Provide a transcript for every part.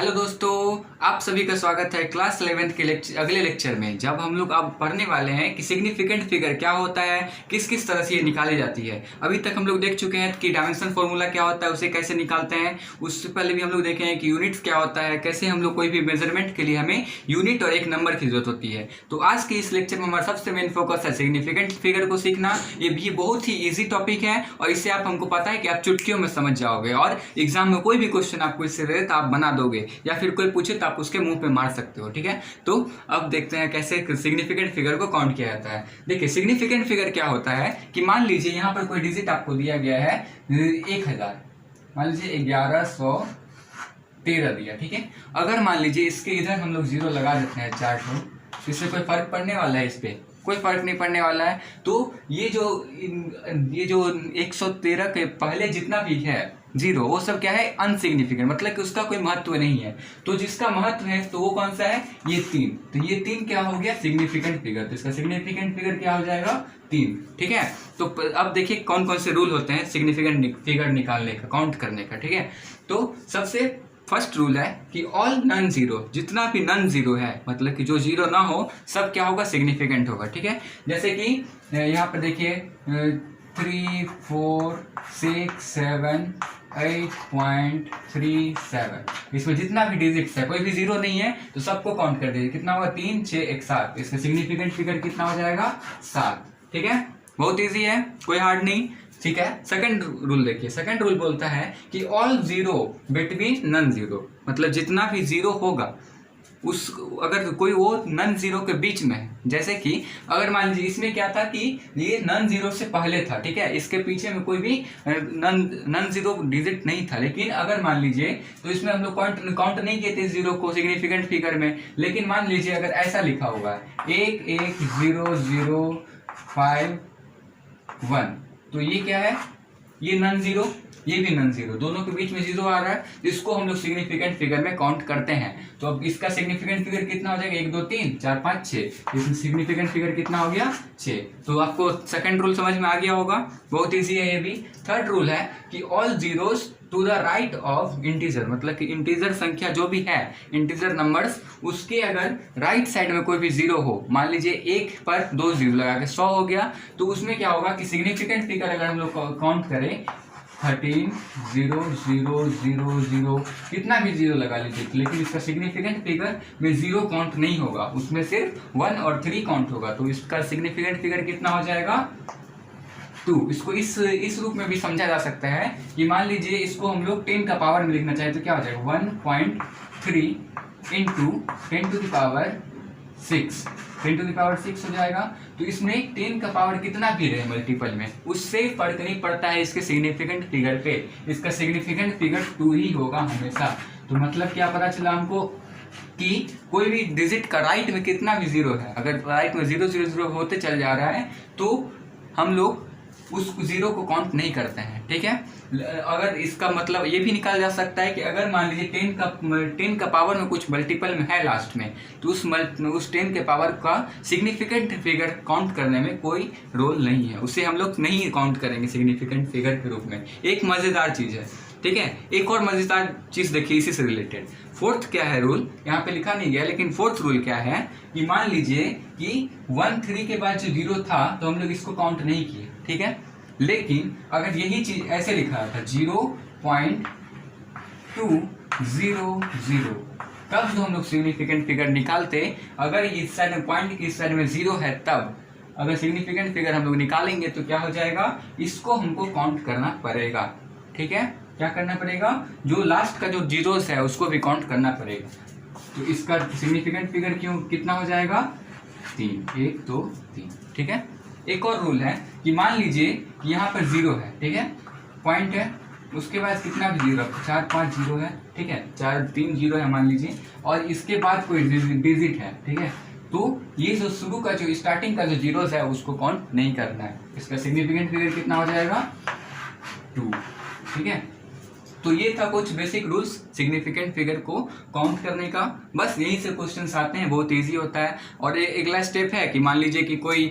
Hello दोस्तों, आप सभी का स्वागत है क्लास 11th के अगले लेक्चर में। जब हम लोग अब पढ़ने वाले हैं कि सिग्निफिकेंट फिगर क्या होता है, किस किस तरह से ये निकाली जाती है। अभी तक हम लोग देख चुके हैं कि डायमेंशन फॉर्मूला क्या होता है, उसे कैसे निकालते हैं। उससे पहले भी हम लोग देखे हैं कि यूनिट्स क्या होता है, कैसे हम लोग कोई भी मेजरमेंट के लिए हमें यूनिट और एक नंबर की जरूरत होती है। तो आज के इस लेक्चर में हमारा सबसे मेन फोकस है सिग्निफिकेंट फिगर को सीखना। ये भी बहुत ही ईजी टॉपिक है और इससे आप हमको पता है कि आप चुटकियों में समझ जाओगे और एग्जाम में कोई भी क्वेश्चन आपको इससे रहे तो आप बना दोगे, या फिर कोई पूछे तो आप उसके मुंह पे मार सकते हो। ठीक है, तो अब देखते हैं कैसे सिग्निफिकेंट फिगर को काउंट किया जाता है। देखिए, सिग्निफिकेंट फिगर क्या होता है कि मान लीजिए यहाँ पर कोई डिजिट आपको दिया गया है 1000, मान लीजिए 1113 दिया। ठीक है, अगर मान लीजिए इसके इधर हम लोग जीरो लगा देते हैं 4 ठो, इससे कोई फर्क पड़ने वाला है? इस पे कोई फर्क नहीं पड़ने वाला है। तो ये जो 113 के पहले जितना भी है जीरो, वो सब क्या है? अनसिग्निफिकेंट, मतलब कि उसका कोई महत्व नहीं है। तो जिसका महत्व है तो वो कौन सा है? ये 3। तो ये 3 क्या हो गया? Significant figure. तो इसका सिग्निफिकेंट फिगर क्या हो जाएगा? 3। ठीक है, तो अब देखिए कौन कौन से रूल होते हैं सिग्निफिकेंट फिगर निकालने का, काउंट करने का। ठीक है, तो सबसे फर्स्ट रूल है कि ऑल नन जीरो, जितना भी नन जीरो है, मतलब कि जो जीरो ना हो, सब क्या होगा? सिग्निफिकेंट होगा। ठीक है, जैसे कि यहाँ पर देखिए 3, 4, 6, 7, 8.37, इसमें जितना भी डिजिट्स है कोई भी जीरो नहीं है तो सबको काउंट कर दीजिए। कितना होगा? 3, 6, 1, 7। इसका सिग्निफिकेंट फिगर कितना हो जाएगा? 7। ठीक है, बहुत इजी है, कोई हार्ड नहीं। ठीक है, सेकंड रूल देखिए। सेकंड रूल बोलता है कि all zero between non zero, मतलब जितना भी जीरो होगा उस, अगर कोई वो नन जीरो के बीच में है। जैसे कि अगर मान लीजिए इसमें क्या था कि ये नन जीरो से पहले था। ठीक है, इसके पीछे में कोई भी नन जीरो डिजिट नहीं था, लेकिन अगर मान लीजिए तो इसमें हम लोग काउंट नहीं किए थे जीरो को सिग्निफिकेंट फिगर में। लेकिन मान लीजिए अगर ऐसा लिखा हुआ है 110051, तो ये क्या है? ये नन जीरो, ये भी नन जीरो, दोनों के बीच में जीरो आ रहा है, इसको हम लोग सिग्निफिकेंट फिगर में काउंट करते हैं। तो अब इसका सिग्निफिकेंट फिगर कितना हो जाएगा? 1, 2, 3, 4, 5, 6। इसमें सिग्निफिकेंट फिगर कितना हो गया? 6। तो आपको सेकंड रूल समझ में आ गया होगा, बहुत इजी है ये भी। थर्ड रूल है कि all zeros to the right of integer, मतलब कि इंटीजर संख्या जो भी है, इंटीजर नंबर्स, उसके अगर राइट साइड में कोई भी जीरो हो, मान लीजिए 1 पर 2 जीरो लगा के 100 हो गया, तो उसमें क्या होगा कि सिग्निफिकेंट फिगर अगर हम लोग काउंट करें 13, 0, 0, 0, 0, कितना भी जीरो लगा लीजिए, लेकिन इसका सिग्निफिकेंट फिगर में जीरो काउंट नहीं होगा, उसमें सिर्फ 1 और 3 काउंट होगा। तो इसका सिग्निफिकेंट फिगर कितना हो जाएगा? 2। इसको इस रूप में भी समझा जा सकता है कि मान लीजिए इसको हम लोग 10 का पावर में लिखना चाहे तो क्या हो जाएगा? 1.3 into 10 to the power 6, 10 to the power 6 हो जाएगा। तो इसमें 10 का पावर कितना भी रहे मल्टीपल में, उससे फर्क नहीं पड़ता है इसके सिग्निफिकेंट फिगर पे। इसका सिग्निफिकेंट फिगर 2 ही होगा हमेशा। तो मतलब क्या पता चला हमको कि कोई भी डिजिट का राइट में कितना भी जीरो है, अगर राइट में 0, 0, 0 होते चल जा रहा है तो हम लोग उस जीरो को काउंट नहीं करते हैं। ठीक है, अगर इसका मतलब ये भी निकाल जा सकता है कि अगर मान लीजिए 10 का पावर में कुछ मल्टीपल में है लास्ट में, तो उस 10 के पावर का सिग्निफिकेंट फिगर काउंट करने में कोई रोल नहीं है, उसे हम लोग नहीं काउंट करेंगे सिग्निफिकेंट फिगर के रूप में। एक मज़ेदार चीज़ है। ठीक है, एक और मज़ेदार चीज़ देखिए इसी से रिलेटेड। फोर्थ क्या है रूल, यहाँ पे लिखा नहीं गया, लेकिन फोर्थ रूल क्या है कि मान लीजिए कि 1, 3 के बाद जो जीरो था तो हम लोग इसको काउंट नहीं किए। ठीक है, लेकिन अगर यही चीज ऐसे लिखा था 0.200, तब जो हम लोग सिग्निफिकेंट फिगर निकालते, अगर इस साइड में पॉइंट की इस साइड में जीरो है, तब अगर सिग्निफिकेंट फिगर हम लोग निकालेंगे तो क्या हो जाएगा? इसको हमको काउंट करना पड़ेगा। ठीक है, क्या करना पड़ेगा? जो लास्ट का जो जीरोस है उसको भी काउंट करना पड़ेगा। तो इसका सिग्निफिकेंट फिगर कितना हो जाएगा? 3, 1, 2, 3। ठीक है, एक और रूल है कि मान लीजिए कि यहाँ पर जीरो है, ठीक है, पॉइंट है, उसके बाद कितना भी जीरो, 4, 5 जीरो है। ठीक है, 3 जीरो है मान लीजिए, और इसके बाद कोई डिजिट है। ठीक है, तो ये जो शुरू का जो स्टार्टिंग का जो जीरोस है उसको काउंट नहीं करना है। इसका सिग्निफिकेंट फिगर कितना हो जाएगा? 2। ठीक है, तो ये था कुछ बेसिक रूल्स सिग्निफिकेंट फिगर को काउंट करने का। बस यहीं से क्वेश्चंस आते हैं, बहुत इजी होता है। और अगला स्टेप है कि मान लीजिए कि कोई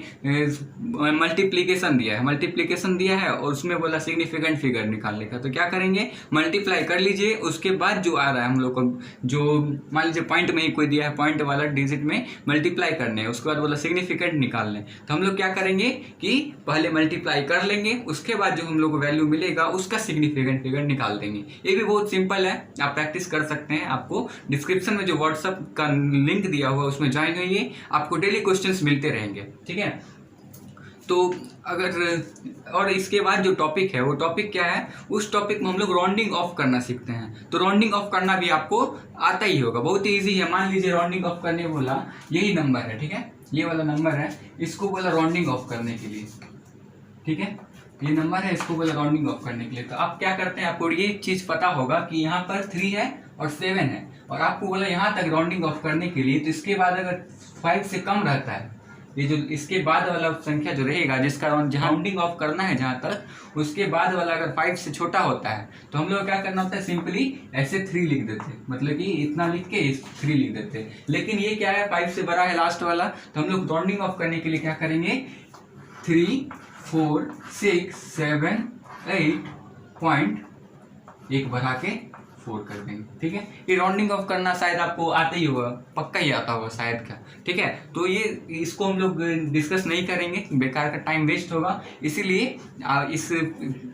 मल्टीप्लिकेशन दिया है और उसमें बोला सिग्निफिकेंट फिगर निकालने का, तो क्या करेंगे, मल्टीप्लाई कर लीजिए, उसके बाद जो आ रहा है हम लोग को, जो मान लीजिए पॉइंट में ही कोई दिया है, पॉइंट वाला डिजिट में मल्टीप्लाई करने, उसके बाद बोला सिग्निफिकेंट निकालने, तो हम लोग क्या करेंगे कि पहले मल्टीप्लाई कर लेंगे, उसके बाद जो हम लोग को वैल्यू मिलेगा उसका सिग्निफिकेंट फिगर निकाल देंगे। ये भी बहुत सिंपल है, आप प्रैक्टिस कर सकते हैं। आपको डिस्क्रिप्शन में जो व्हाट्सएप का लिंक दिया हुआ है उसमें ज्वाइन होइए, आपको डेली क्वेश्चंस मिलते रहेंगे, ठीक है। तो अगर और इसके बाद जो टॉपिक है वो टॉपिक क्या है, उस टॉपिक में हम लोग राउंडिंग ऑफ करना सीखते हैं। तो राउंडिंग ऑफ करना भी आपको आता ही होगा, बहुत ही ईजी है। मान लीजिए राउंडिंग ऑफ करने बोला, यही नंबर है, ठीक है, ये वाला नंबर है, इसको बोला राउंडिंग ऑफ करने के लिए, ठीक है, ये नंबर है, इसको बोला राउंडिंग ऑफ करने के लिए। तो आप क्या करते हैं, आपको ये चीज पता होगा कि यहाँ पर 3 है और 7 है, और आपको बोला यहाँ तक राउंडिंग ऑफ करने के लिए, तो इसके बाद अगर 5 से कम रहता है, ये जो इसके बाद वाला संख्या जो रहेगा जिसका राउंडिंग ऑफ करना है जहाँ तक, उसके बाद वाला अगर 5 से छोटा होता है, तो हम लोग क्या करना होता है, सिंपली ऐसे 3 लिख देते, मतलब कि इतना लिख के 3 लिख देते। लेकिन ये क्या है, 5 से बड़ा है लास्ट वाला, तो हम लोग राउंडिंग ऑफ करने के लिए क्या करेंगे, 3, 4, 6, 7, 8 पॉइंट, एक बढ़ा के 4 कर देंगे, ठीक है। ये राउंडिंग ऑफ करना शायद आपको आता ही होगा, पक्का ही आता होगा शायद का, ठीक है। तो ये इसको हम लोग डिस्कस नहीं करेंगे, बेकार का टाइम वेस्ट होगा, इसीलिए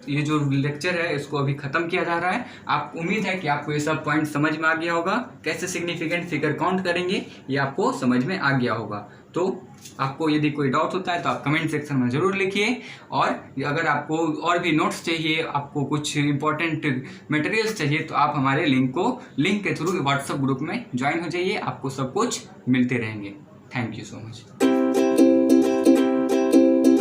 ये जो लेक्चर है इसको अभी खत्म किया जा रहा है। आप उम्मीद है कि आपको ये सब पॉइंट समझ में आ गया होगा, कैसे सिग्निफिकेंट फिगर काउंट करेंगे ये आपको समझ में आ गया होगा। तो आपको यदि कोई डाउट होता है तो आप कमेंट सेक्शन में ज़रूर लिखिए, और अगर आपको और भी नोट्स चाहिए, आपको कुछ इंपॉर्टेंट मटेरियल्स चाहिए, तो आप हमारे लिंक के थ्रू व्हाट्सएप ग्रुप में ज्वाइन हो जाइए, आपको सब कुछ मिलते रहेंगे। Thank you so much.